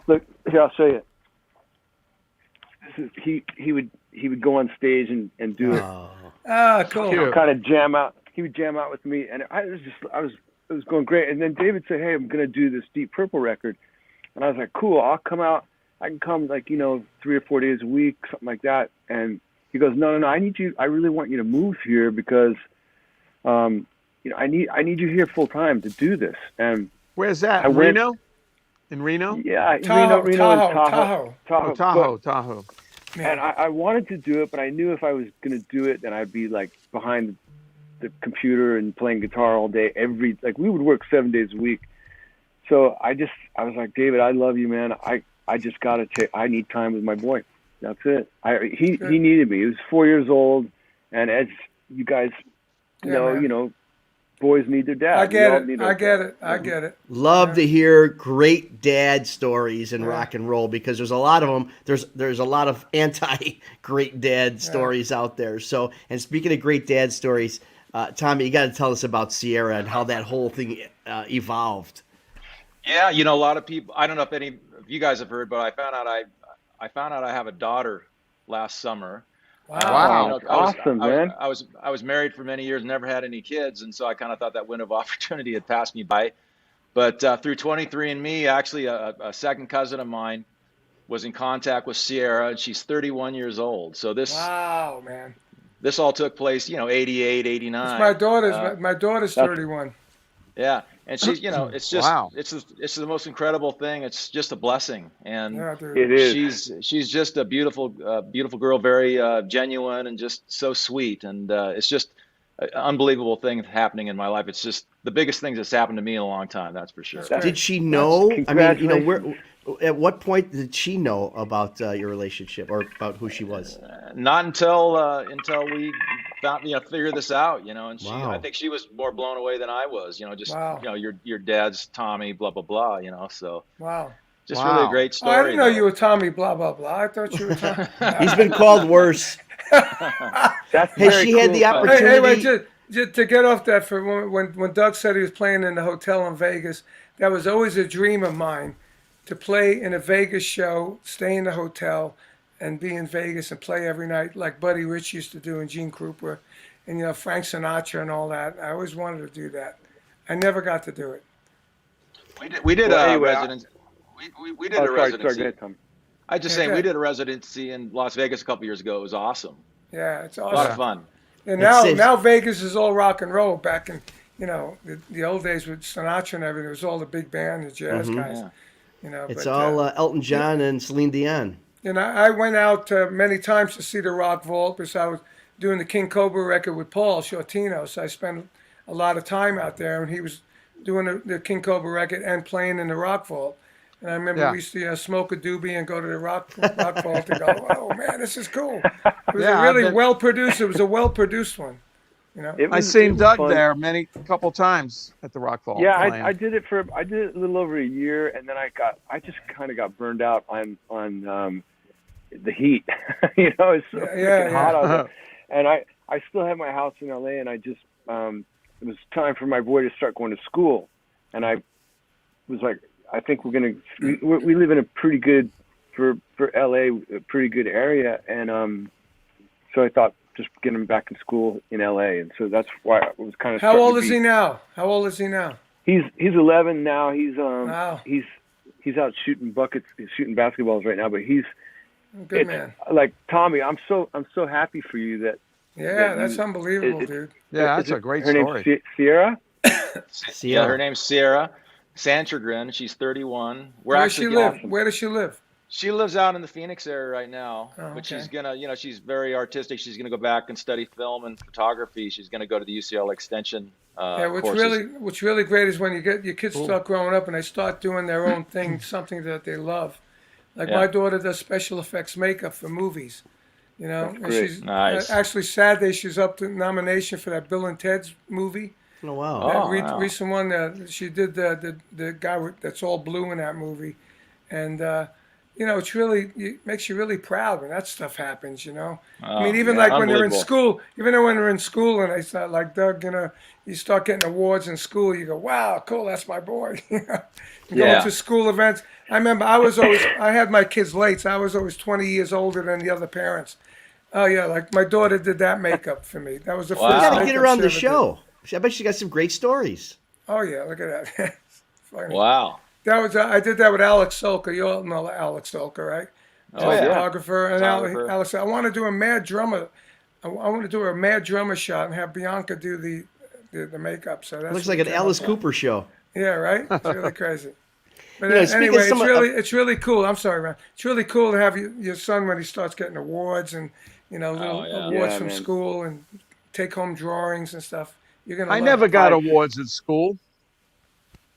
look, here, I'll show you. He would go on stage and do it. Cool. Kind of jam out. He would jam out with me, and it was going great. And then David said, "Hey, I'm gonna do this Deep Purple record," and I was like, "Cool, I'll come out I can come like 3 or 4 days a week, something like that. And he goes, no, I really want you to move here because, I need you here full time to do this. And where's that? Reno? In Reno? Yeah, Tahoe, Reno and Tahoe. And I wanted to do it, but I knew if I was going to do it, then I'd be like behind the computer and playing guitar all day. We would work 7 days a week. So I was like, David, I love you, man. I just I need time with my boy. That's it. He needed me. He was 4 years old, and as you guys know, boys need their dad. I get it. Love to hear great dad stories in rock and roll because there's a lot of them. There's a lot of anti-great dad stories out there. So, and speaking of great dad stories, Tommy, you got to tell us about Sierra and how that whole thing evolved. Yeah, a lot of people. I don't know if any of you guys have heard, but I found out I have a daughter last summer. Wow. Awesome, man. I was married for many years, never had any kids, and so I kind of thought that window of opportunity had passed me by. But through 23andMe, actually, a second cousin of mine was in contact with Sierra, and she's 31 years old. So this all took place, 88, 89. My daughter's 31. Yeah, and she's, it's just it's the most incredible thing. It's just a blessing, and it is. She's just a beautiful girl, very genuine and just so sweet, and it's just an unbelievable thing happening in my life. It's just the biggest thing that's happened to me in a long time. That's for sure. Did she know? I mean, at what point did she know about your relationship or about who she was? Not until we figured this out, and I think she was more blown away than I was, your dad's Tommy, blah, blah, blah, so. Wow. Just really a great story. I didn't know you were Tommy, blah, blah, blah. I thought you were Tommy. He's been called worse. That's she had the opportunity. Hey, just to get off that for a moment, when Doug said he was playing in the hotel in Vegas, that was always a dream of mine, to play in a Vegas show, stay in the hotel, and be in Vegas and play every night like Buddy Rich used to do and Gene Krupa and Frank Sinatra and all that. I always wanted to do that. I never got to do it. We did a residency. We did a residency. Sorry, go ahead, Tom. I just saying we did a residency in Las Vegas a couple years ago. It was awesome. Yeah, it's awesome. A lot of fun. And now Vegas is all rock and roll. Back in the old days with Sinatra and everything, it was all the big band, the jazz guys. Yeah. It's all Elton John and Celine Dion. And I went out many times to see the Rock Vault because I was doing the King Cobra record with Paul Shortino. So I spent a lot of time out there, and he was doing the King Cobra record and playing in the Rock Vault. And I remember we used to smoke a doobie and go to the Rock Vault and go, oh, man, this is cool. It was well-produced. It was a well-produced one. I seen Doug there a couple times at the Rock Vault. Yeah, I did it a little over a year, and then I just kind of got burned out on the heat. It's so freaking hot out there. And I still have my house in LA, and I just it was time for my boy to start going to school, and I was like, I think we live in a pretty good for LA, a pretty good area, and so I thought just get him back in school in LA, and so that's why I was kind of. How old is he now? He's 11 now. He's out shooting buckets, shooting basketballs right now, but he's good man. Like Tommy, I'm so happy for you that. Yeah, that's unbelievable, dude. Yeah, that's a great story. Her name's Sierra. Yeah, her name's Sierra Sanchergren. She's 31. Where does she live? Where does she live? She lives out in the Phoenix area right now, but she's gonna, she's very artistic. She's gonna go back and study film and photography. She's gonna go to the UCLA Extension. What's really great is when your kids start growing up and they start doing their own thing, something that they love. Like my daughter does special effects makeup for movies, and she's actually Saturday she's up to nomination for that Bill and Ted's movie. Oh wow! Recent one, she did the guy that's all blue in that movie, and. It's really, it makes you really proud when that stuff happens, I mean, even like when they're in school, when they're in school and they start like Doug, you start getting awards in school, you go, wow, cool, that's my boy. Going to school events. I remember I had my kids late, so I was always 20 years older than the other parents. Oh yeah, like my daughter did that makeup for me. That was the first. You gotta get her on the show. I bet she got some great stories. Oh yeah, look at that. Wow. I did that with Alex Solka. You all know Alex Solka, right? Oh, yeah. Photographer. And Photographer. Alex said, I want to do a mad drummer. I want to do a mad drummer shot and have Bianca do the makeup. So that looks like an Alice Cooper show. Yeah, right. It's really crazy. But Speaking anyway, of it's really cool. I'm sorry, man. It's really cool to have your son when he starts getting awards and little awards from school and take home drawings and stuff. You're gonna. I never got awards at school.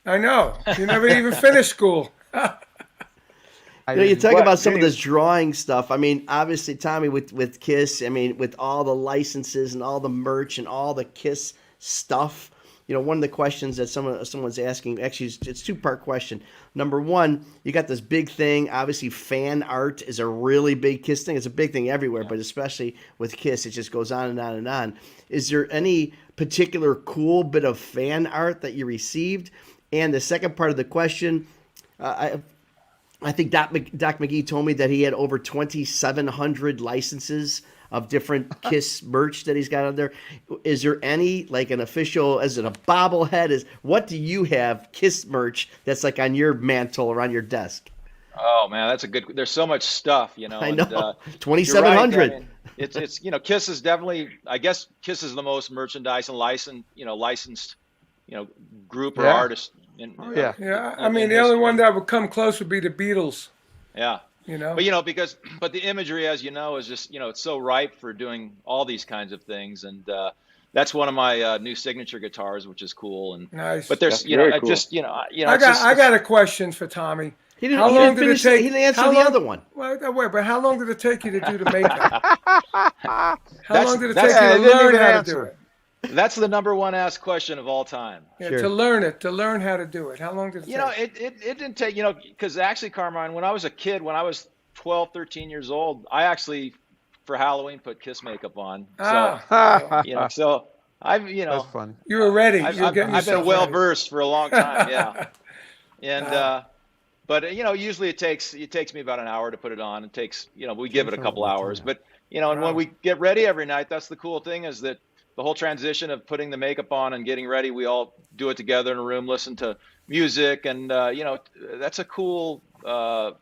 I know. You never even finished school. You talk about some of this drawing stuff. I mean, obviously, Tommy, with Kiss, I mean, with all the licenses and all the merch and all the Kiss stuff, one of the questions that someone's asking, actually, it's a two-part question. Number one, you got this big thing. Obviously, fan art is a really big Kiss thing. It's a big thing everywhere, but especially with Kiss, it just goes on and on and on. Is there any particular cool bit of fan art that you received? And the second part of the question, I think Doc McGee told me that he had over 2,700 licenses of different Kiss merch that he's got on there. Is there any, like an official, is it a bobblehead? What do you have Kiss merch that's like on your mantle or on your desk? Oh man, that's there's so much stuff, I know. 2,700. Right. I mean, it's Kiss is definitely, I guess Kiss is the most merchandise and licensed, group or artist. I mean, the only one that would come close would be the Beatles. Yeah. But the imagery, as you know, is just, it's so ripe for doing all these kinds of things. And that's one of my new signature guitars, which is cool. And nice. But there's, I got a question for Tommy. He didn't answer the other one. Well, wait, but how long did it take you to do the makeup? How long did it take you to learn how to do it? That's the number one asked question of all time. Yeah, sure. To learn how to do it. How long did it take? It didn't take, because actually, Carmine, when I was a kid, when I was 12, 13 years old, I actually, for Halloween, put Kiss makeup on. So, so I've, That's funny. You were ready. I've been well-versed for a long time, yeah. And, but, usually it takes me about an hour to put it on. It takes, we give it a couple hours. But, and when we get ready every night, that's the cool thing is that the whole transition of putting the makeup on and getting ready, we all do it together in a room, listen to music. And, that's a cool, I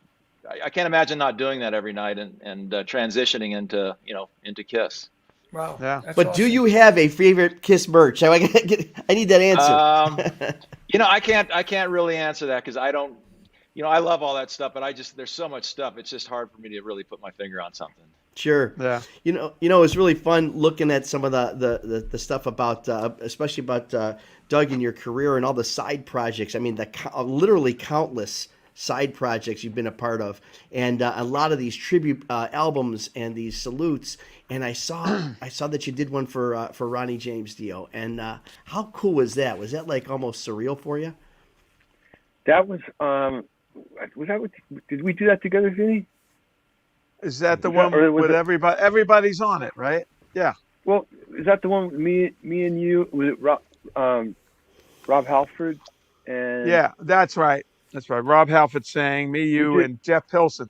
can't imagine not doing that every night and transitioning into Kiss. Wow. Yeah. But awesome. Do you have a favorite Kiss merch? I need that answer. I can't really answer that because I don't, I love all that stuff, but there's so much stuff. It's just hard for me to really put my finger on something. Sure. Yeah. It's really fun looking at some of the stuff about, especially about Doug and your career and all the side projects. I mean, literally countless side projects you've been a part of, and a lot of these tribute albums and these salutes. And I saw that you did one for Ronnie James Dio. And how cool was that? Was that like almost surreal for you? That was did we do that together, Vinny? Is that the one with everybody? Everybody's on it, right? Yeah. Well, is that the one with me and you with Rob Halford? And yeah, that's right. That's right. Rob Halford sang, me, you, and Jeff Pilson.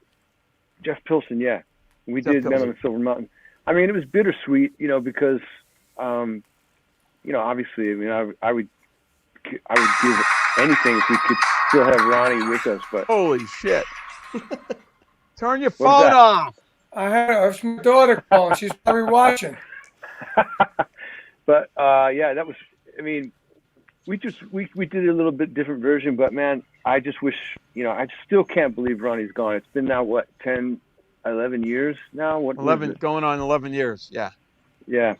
Jeff Pilson, yeah. We did Men on the Silver Mountain. I mean, it was bittersweet, because, obviously, I mean, I would give anything if we could still have Ronnie with us. But holy shit! Turn your phone off. It's my daughter calling. She's probably watching. But that was. I mean, we did a little bit different version. But man, I just wish. I still can't believe Ronnie's gone. It's been now 10, 11 years now. 11 going on 11 years. Yeah. Yeah.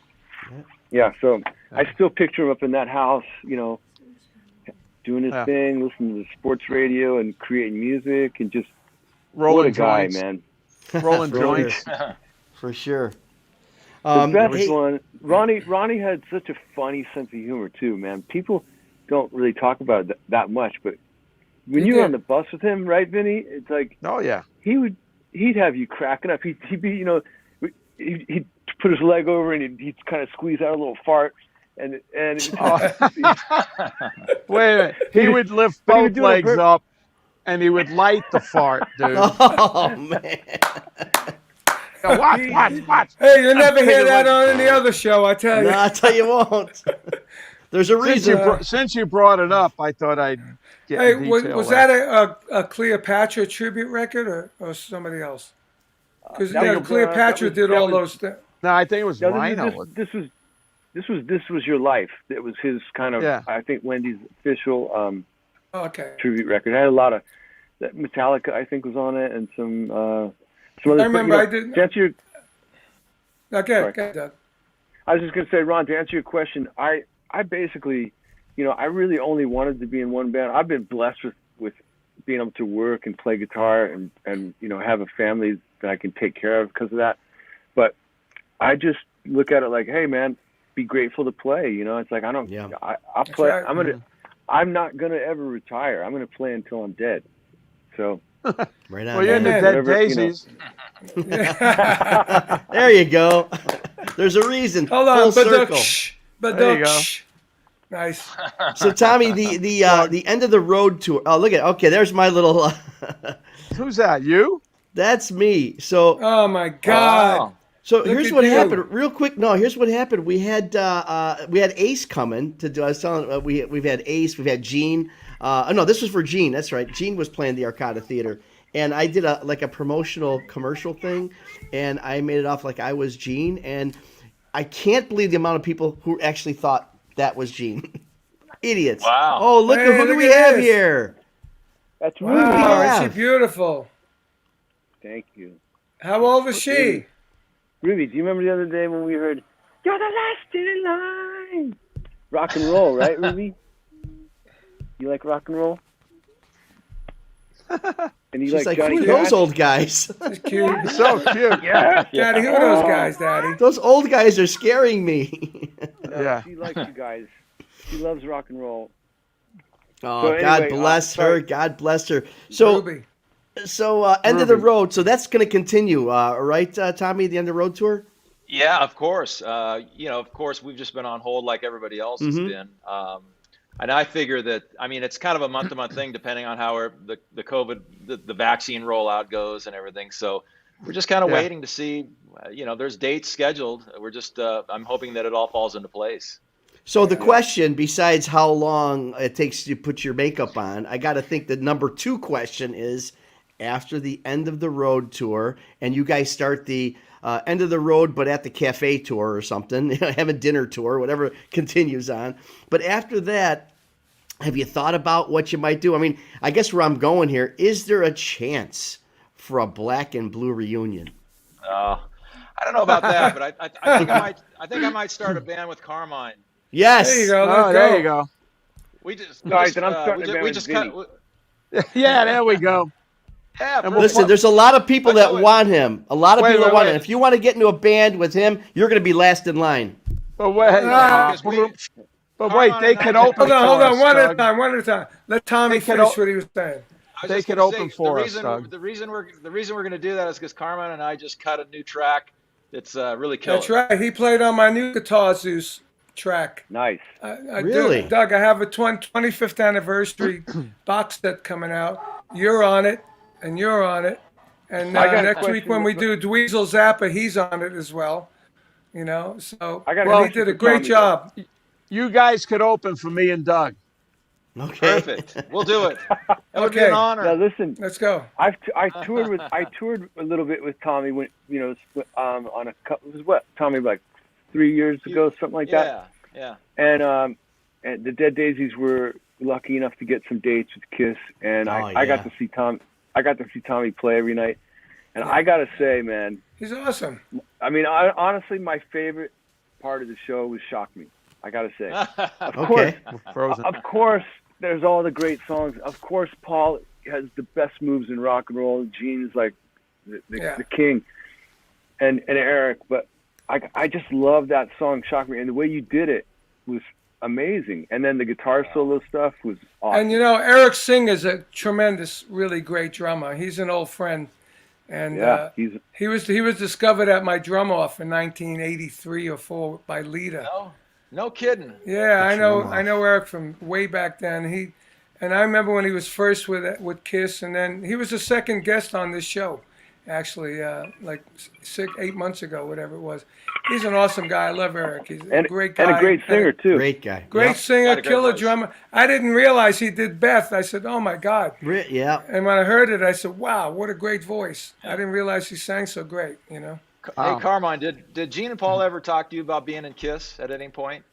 Yeah. So I still picture him up in that house. Doing his thing, listening to the sports radio and creating music and just rolling joints, man. Rolling joints. For sure. The best one, Ronnie had such a funny sense of humor too, man. People don't really talk about it that much, but when you're on the bus with him, right, Vinny? It's like, oh yeah, he'd have you cracking up. He'd be, he'd put his leg over and he'd kind of squeeze out a little fart. And wait a minute. He would lift both legs up and he would light the fart, dude. Oh man. Watch. Hey, you'll never hear that on any other show, I tell you. No, I tell you won't. There's a reason. Since you brought it up, I thought I'd get Hey, in detail. was that a Cleopatra tribute record or somebody else? Because Cleopatra did all those things. No, I think it was Rhino. This was your life. It was his kind of. I think Wendy's official tribute record. It had a lot of Metallica. I think was on it, and some other. I remember I didn't. To answer your. Okay, Doug. I was just gonna say, Ron, to answer your question, I basically, I really only wanted to be in one band. I've been blessed with being able to work and play guitar and have a family that I can take care of because of that. But I just look at it like, hey man, be grateful to play. It's like I'll play. Right. I'm not gonna ever retire. I'm gonna play until I'm dead. So. Right on. Well, you're in the Dead Daisies. There you go. There's a reason. Hold on, full circle. There you go. Nice. So Tommy, the end of the road tour. Oh, look at. Okay, there's my little. Who's that? You? That's me. So. Oh my God. Wow. So here's what happened. Real quick. No, here's what happened. We had Ace coming to do. I was telling we've had Ace. We've had Gene. No, this was for Gene. That's right. Gene was playing the Arcada Theater, and I did a promotional commercial thing, and I made it off like I was Gene, and I can't believe the amount of people who actually thought that was Gene. Idiots. Wow. Oh, look at who do we have here? That's Ruby. Wow, isn't she beautiful? Thank you. How old is she? Ruby, do you remember the other day when we heard, "You're the last in line"? Rock and roll, right, Ruby? You like rock and roll? And you She's like Johnny who are Cash? those old guys? She's cute. So cute. Yeah. Daddy, who are those guys, Daddy? Those old guys are scaring me. No, she likes you guys. She loves rock and roll. Oh, So anyway, God bless her. God bless her. So, Ruby. End of the road. So that's going to continue, right, Tommy? The end of the road tour. Yeah, of course. Of course, we've just been on hold like everybody else has been. And I figure that, it's kind of a month-to-month thing depending on how the COVID, the vaccine rollout goes and everything. So we're just kind of waiting to see, there's dates scheduled. We're just, I'm hoping that it all falls into place. So the question, besides how long it takes to put your makeup on, I got to think the number 2 question is, after the end of the road tour, and you guys start the end of the road, but at the cafe tour or something, have a dinner tour, whatever continues on. But after that, have you thought about what you might do? I guess where I'm going here, is there a chance for a Black and Blue reunion? I don't know about that, but I think I might start a band with Carmine. Yes. There you go. There you go. Then I'm starting a band with Vinny. Yeah, there we go. Yeah, listen, there's a lot of people that want him. A lot of people that want him. If you want to get into a band with him, you're going to be last in line. But wait, they can open. Hold on, one at a time. Let Tommy finish what he was saying. They can open for us, Doug. The reason we're going to do that is because Carmine and I just cut a new track that's really killer. That's right. He played on my new Guitar Zeus track. Nice. Really? Doug, I have a 25th anniversary box set coming out. You're on it, and you're on it. And next week when we do Dweezil Zappa, he's on it as well. So he did a great job. You guys could open for me and Doug. Okay. Perfect. We'll do it. That would be an honor. Now listen, let's go. I toured a little bit with Tommy when on a couple. It was what, Tommy, like 3 years ago, something like that. Yeah. And the Dead Daisies were lucky enough to get some dates with Kiss, and I got to see Tom. I got to see Tommy play every night, and I gotta say, man, he's awesome. Honestly, my favorite part of the show was "Shock Me." I gotta say, of course, there's all the great songs. Of course, Paul has the best moves in rock and roll. Gene's like the king, and Eric. But I just love that song, "Shock Me," and the way you did it was amazing. And then the guitar solo stuff was awesome. And Eric Singh is a tremendous, really great drummer. He's an old friend, and he was discovered at my drum off in 1983 or 4 by Lita. No kidding. Yeah, I know Eric from way back then. And I remember when he was first with Kiss, and then he was the second guest on this show, actually, like 8 months ago, whatever it was. He's an awesome guy. I love Eric. He's a great guy. And a great singer, too. Great guy. Great singer, Great killer voice. drummer. I didn't realize he did Beth. I said, oh, my God. Yeah. And when I heard it, I said, wow, what a great voice. I didn't realize he sang so great, you know. Hey, Carmine, did Gene and Paul ever talk to you about being in Kiss at any point?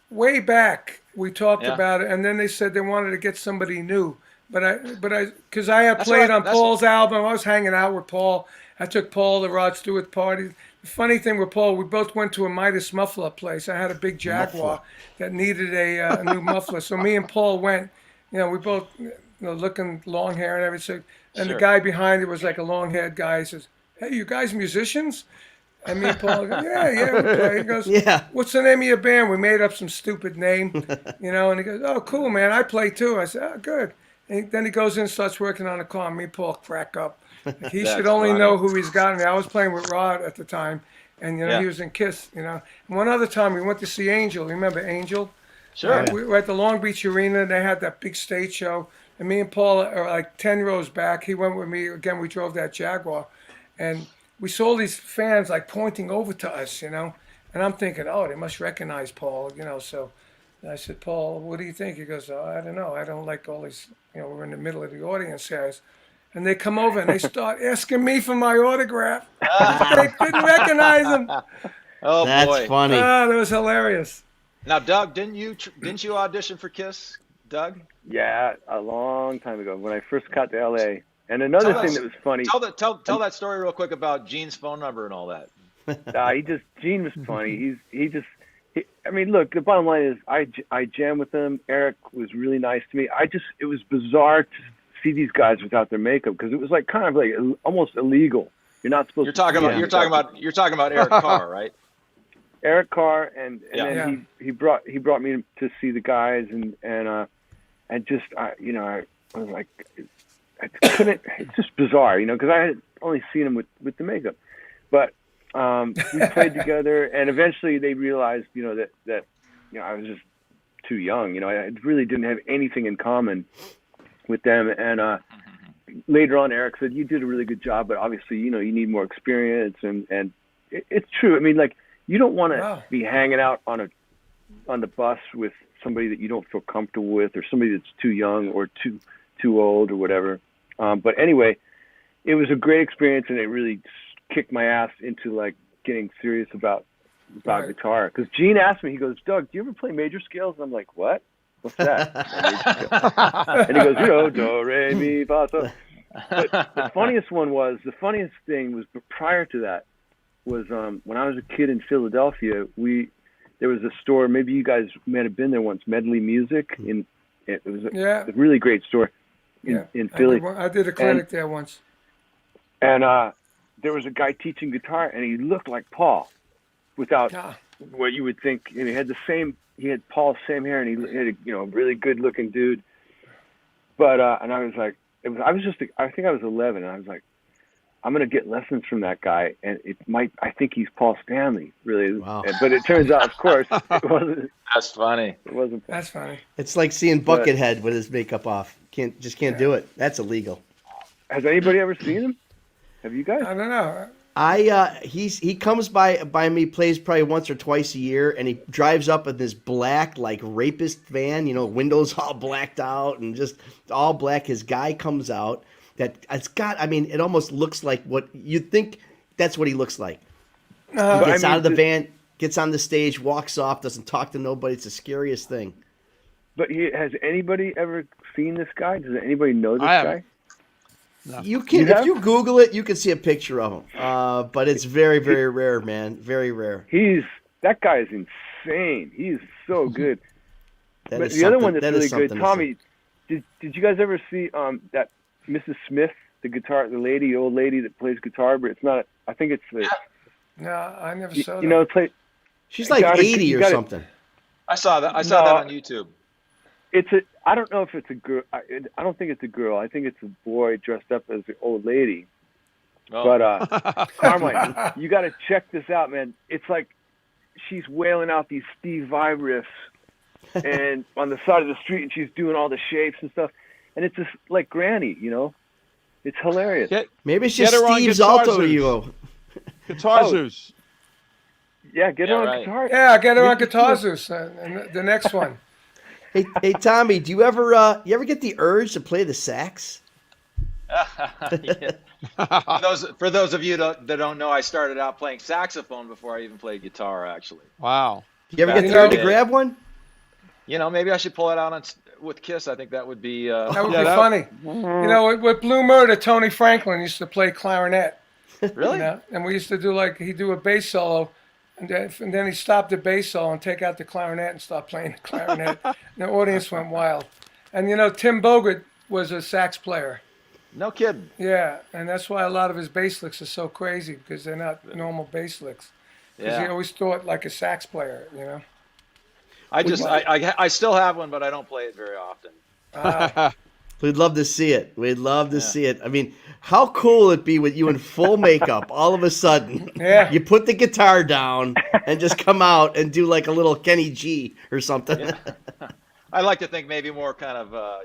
Way back, we talked about it, and then they said they wanted to get somebody new. Because I had played on Paul's album. I was hanging out with Paul. I took Paul to Rod Stewart parties. The funny thing with Paul, we both went to a Midas muffler place. I had a big Jaguar that needed a new muffler. So me and Paul went, you know, we both, you know, looking long hair and everything. And the guy behind it was like a long-haired guy. He says, hey, you guys musicians? And me and Paul go, yeah, we play. He goes, what's the name of your band? We made up some stupid name, you know, and he goes, oh, cool, man, I play too. I said, oh, good. And then he goes in and starts working on the car. Me and Paul crack up. He should only know who he's got. I was playing with Rod at the time, and, you know, he was in Kiss, you know. And one other time we went to see Angel. Remember Angel? Sure. We were at the Long Beach Arena, and they had that big stage show. And me and Paul are like 10 rows back. He went with me. Again, we drove that Jaguar. And we saw these fans like pointing over to us, you know. And I'm thinking, oh, they must recognize Paul, you know. So I said, Paul, what do you think? He goes, oh, I don't know. I don't like all these, you know, we're in the middle of the audience, guys. And they come over and they start asking me for my autograph. They didn't recognize him. Oh, That's boy. funny. Oh, that was hilarious. Now, Doug, didn't you audition for Kiss, Doug? Yeah, a long time ago when I first got to LA. And another thing that was funny. Tell that story real quick about Gene's phone number and all that. Gene was funny. I mean, look, the bottom line is I jammed with him. Eric was really nice to me. It was bizarre to see these guys without their makeup because it was like kind of like almost illegal. You're not supposed You're talking about Eric Carr, right? Eric Carr, and then he brought me to see the guys, and just I was like, I couldn't. It's just bizarre, you know, because I had only seen him with the makeup, but we played together, and eventually they realized, you know, that you know I was just too young, you know, I really didn't have anything in common with them, and later on Eric said, you did a really good job, but obviously, you know, you need more experience, and it's true. I mean, like, you don't want to be hanging out on the bus with somebody that you don't feel comfortable with, or somebody that's too young or too old or whatever. But anyway, it was a great experience, and it really kicked my ass into like getting serious about guitar. Because Gene asked me, he goes, Doug, do you ever play major scales? And I'm like, what? What's that? And he goes, you know, do, re, mi, fa, so. But the funniest thing was, but prior to that was when I was a kid in Philadelphia, there was a store, maybe you guys might have been there once, Medley Music. It was a really great store in Philly. I did a clinic there once. And there was a guy teaching guitar, and he looked like Paul, without what you would think. And he had Paul's same hair, and he had a really good looking dude. But and I was like, I think I was 11, and I was like, I'm gonna get lessons from that guy, and I think he's Paul Stanley, really. Wow. But it turns out, of course, it wasn't. That's funny. It wasn't. That's funny. It's like seeing Buckethead with his makeup off. Can't do it. That's illegal. Has anybody ever seen him? Have you guys? I don't know. He comes by me, plays probably once or twice a year, and he drives up in this black like rapist van, you know, windows all blacked out and just all black. His guy comes out. It almost looks like what you'd think. That's what he looks like. He gets out of the van, gets on the stage, walks off, doesn't talk to nobody. It's the scariest thing. But has anybody ever seen this guy? Does anybody know this guy? No. If you Google it, you can see a picture of him. But it's very, very rare, man. Very rare. That guy is insane. He's so good. But the other one that's really good, Tommy. Did you guys ever see that Mrs. Smith, the old lady that plays guitar? But it's not. I think it's the. No, I never saw that. You know, it's like she's like 80 or something. I saw that. I saw that on YouTube. I don't know if it's a girl. I don't think it's a girl. I think it's a boy dressed up as the old lady. Oh. But Carmine, you got to check this out, man. It's like she's wailing out these Steve Vai riffs, and on the side of the street, and she's doing all the shapes and stuff. And it's just like Granny, you know. It's hilarious. Maybe it's just Steve's alto ego. Guitar Zeus. Yeah, get her on guitar. Yeah, get her on Guitar Zeus. And the next one. Hey, Tommy, do you ever get the urge to play the sax? For those of you that don't know, I started out playing saxophone before I even played guitar. Actually. Wow. Do you ever get the urge to grab one? Maybe I should pull it out with Kiss. I think that would be. That would be funny. With Blue Murder, Tony Franklin used to play clarinet. Really? And we used to he'd do a bass solo, and then he stopped the bass solo and take out the clarinet and start playing the clarinet. And the audience went wild. And Tim Bogert was a sax player. No kidding. Yeah, and that's why a lot of his bass licks are so crazy, because they're not normal bass licks. Because he always thought like a sax player, I still have one, but I don't play it very often. We'd love to see it. We'd love to see it. I mean, how cool would it be with you in full makeup all of a sudden? Yeah. You put the guitar down and just come out and do like a little Kenny G or something. Yeah. I like to think maybe more kind of,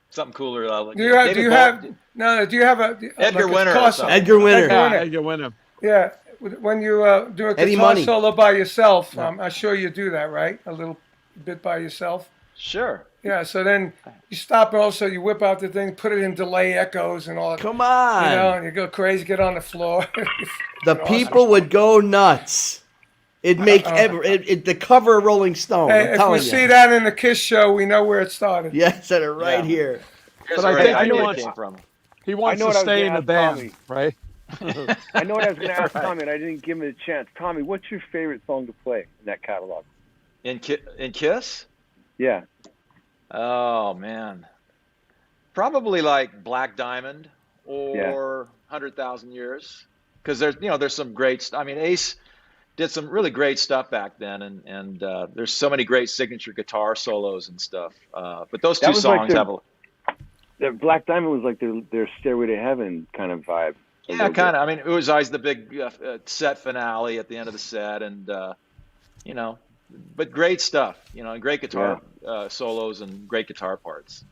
something cooler. Do you have a Edgar Winter? Edgar Winter. Edgar Winter. Yeah. When you do a guitar solo by yourself, I'm sure you do that, right? A little bit by yourself. Sure. Yeah. So then you stop. Also, you whip out the thing, put it in delay echoes and all that. Come on. And you go crazy, get on the floor. The people would go nuts. It'd make the cover of Rolling Stone. Hey, if we see that in the Kiss show, we know where it started. Yes, that are right here. But I think he wants to stay in the band, Tommy. right? I know what I was going to ask Tommy, and I didn't give him a chance. Tommy, what's your favorite song to play in that catalog? In Kiss? Yeah. Oh man, probably like Black Diamond or 100,000 Years, because there's some great. I mean, Ace did some really great stuff back then, and there's so many great signature guitar solos and stuff. But those two songs have the Black Diamond was like their Stairway to Heaven kind of vibe. Yeah, kind of. I mean, it was always the big set finale at the end of the set, and but great stuff. And great guitar solos and great guitar parts.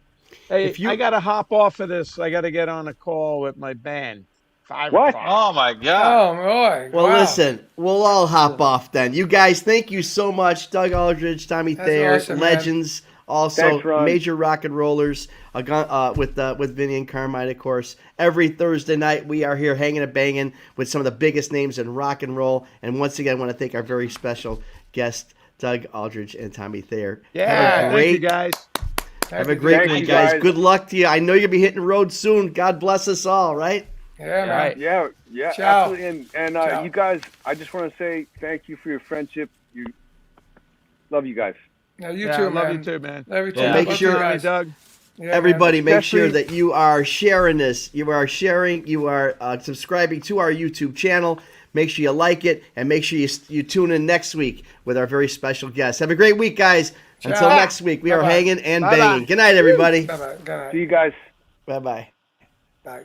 Hey, I got to hop off of this. I got to get on a call with my band. 5 What? o'clock. Oh my God! Oh boy! Well, listen, we'll all hop off then. You guys, thank you so much, Doug Aldrich, Tommy Thayer, awesome, legends. Man. Also, thanks, major rock and rollers with Vinny and Carmine, of course. Every Thursday night, we are here hanging and banging with some of the biggest names in rock and roll. And once again, I want to thank our very special guests, Doug Aldrich and Tommy Thayer. Yeah, thank you guys. Have a great night, guys. Good luck to you. I know you'll be hitting the road soon. God bless us all, right? Yeah, man. Yeah, Ciao. absolutely. And you guys, I just want to say thank you for your friendship. Love you guys. Yeah, you too, man. Love you too, man. Love you too. Yeah. Make sure, guys. Doug. Yeah, everybody, man. make sure that you are sharing this. You are sharing. You are subscribing to our YouTube channel. Make sure you like it, and make sure you tune in next week with our very special guest. Have a great week, guys. Ciao. Until next week, we are hanging and Bye-bye. banging. Good night, everybody. Bye-bye. Good night. See you guys. Bye-bye. Bye.